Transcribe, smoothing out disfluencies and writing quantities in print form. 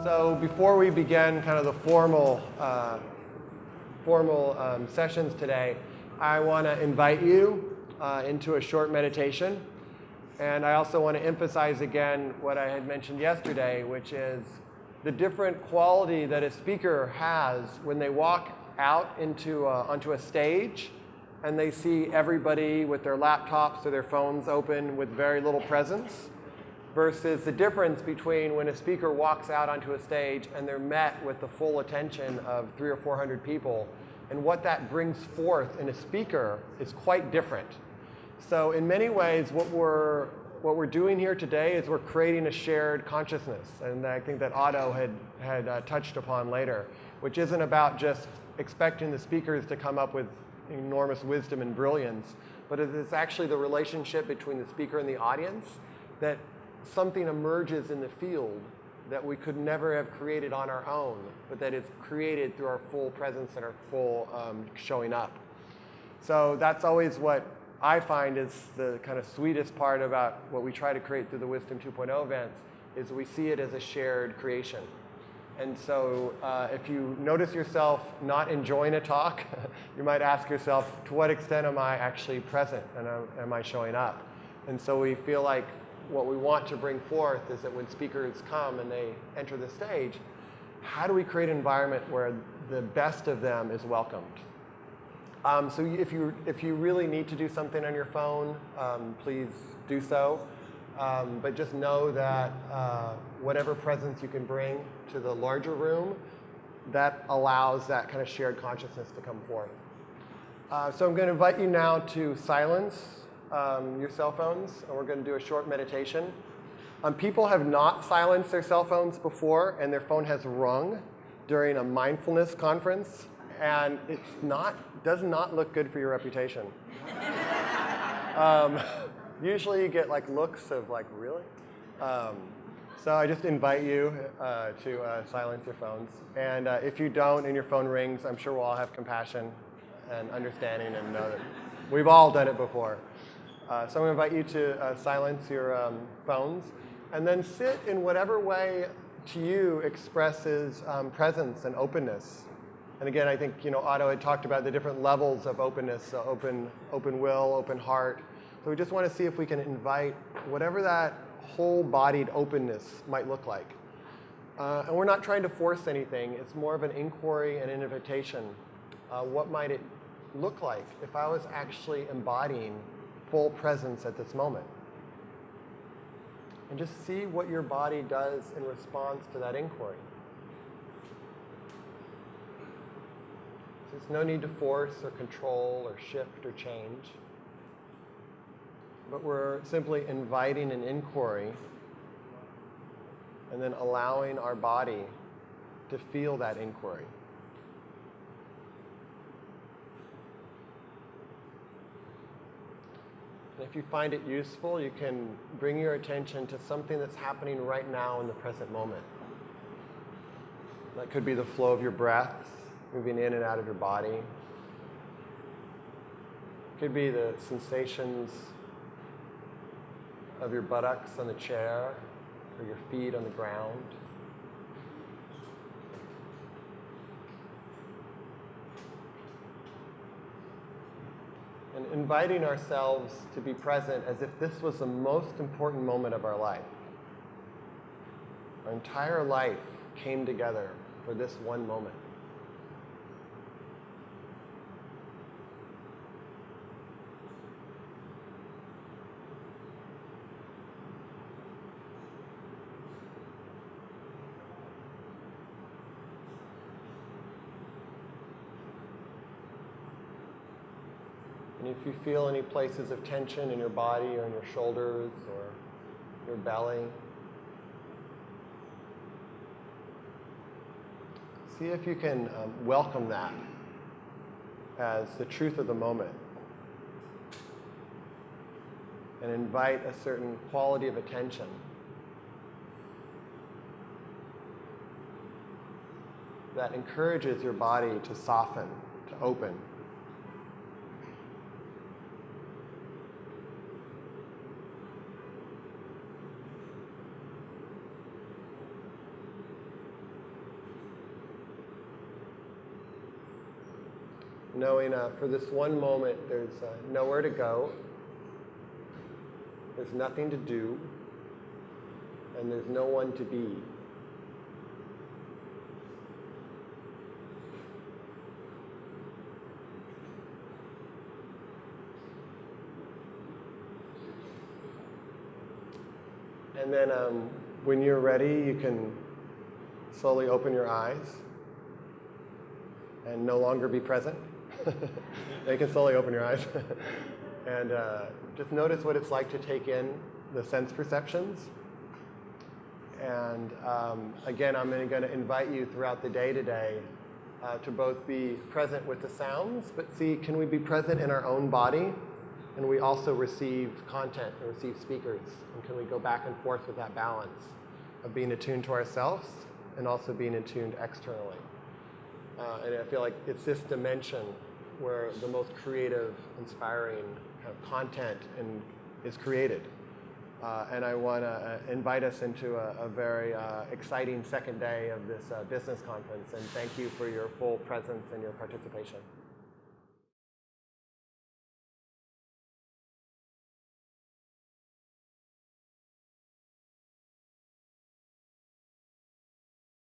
So before we begin kind of the formal sessions today, I want to invite you into a short meditation. And I also want to emphasize again what I had mentioned yesterday, which is the different quality that a speaker has when they walk out onto a stage and they see everybody with their laptops or their phones open with very little presence, versus the difference between when a speaker walks out onto a stage and they're met with the full attention of 300 or 400 people. And what that brings forth in a speaker is quite different. So in many ways, what we're doing here today is we're creating a shared consciousness. And I think that Otto had touched upon later, which isn't about just expecting the speakers to come up with enormous wisdom and brilliance, but it's actually the relationship between the speaker and the audience, that something emerges in the field that we could never have created on our own, but that is created through our full presence and our full showing up. So that's always what I find is the kind of sweetest part about what we try to create through the Wisdom 2.0 events, is we see it as a shared creation. And so if you notice yourself not enjoying a talk, you might ask yourself, to what extent am I actually present and am I showing up? And so we feel like what we want to bring forth is that when speakers come and they enter the stage, how do we create an environment where the best of them is welcomed? So if you really need to do something on your phone, please do so. But just know that whatever presence you can bring to the larger room, that allows that kind of shared consciousness to come forth. So I'm going to invite you now to silence your cell phones, and we're going to do a short meditation. People have not silenced their cell phones before, and their phone has rung during a mindfulness conference, and does not look good for your reputation. Usually you get like looks of like, really? So I just invite you to silence your phones. And if you don't and your phone rings, I'm sure we'll all have compassion and understanding and know that we've all done it before. So I'm going to invite you to silence your phones and then sit in whatever way to you expresses presence and openness. And again, I think Otto had talked about the different levels of openness, so open will, open heart. So we just want to see if we can invite whatever that whole-bodied openness might look like. And we're not trying to force anything. It's more of an inquiry and an invitation. What might it look like if I was actually embodying full presence at this moment? And just see what your body does in response to that inquiry. There's no need to force or control or shift or change. But we're simply inviting an inquiry and then allowing our body to feel that inquiry. And if you find it useful, you can bring your attention to something that's happening right now in the present moment. That could be the flow of your breath, moving in and out of your body. It could be the sensations of your buttocks on the chair or your feet on the ground. And inviting ourselves to be present as if this was the most important moment of our life. Our entire life came together for this one moment. And if you feel any places of tension in your body or in your shoulders or your belly, see if you can welcome that as the truth of the moment and invite a certain quality of attention that encourages your body to soften, to open. knowing for this one moment there's nowhere to go, there's nothing to do, and there's no one to be. And then when you're ready, you can slowly open your eyes and no longer be present. You can slowly open your eyes. And just notice what it's like to take in the sense perceptions. And again, I'm going to invite you throughout the day today to both be present with the sounds, but see, can we be present in our own body? And we also receive content and receive speakers. And can we go back and forth with that balance of being attuned to ourselves and also being attuned externally? And I feel like it's this dimension where the most creative, inspiring kind of content is created. And I want to invite us into a very exciting second day of this business conference. And thank you for your full presence and your participation.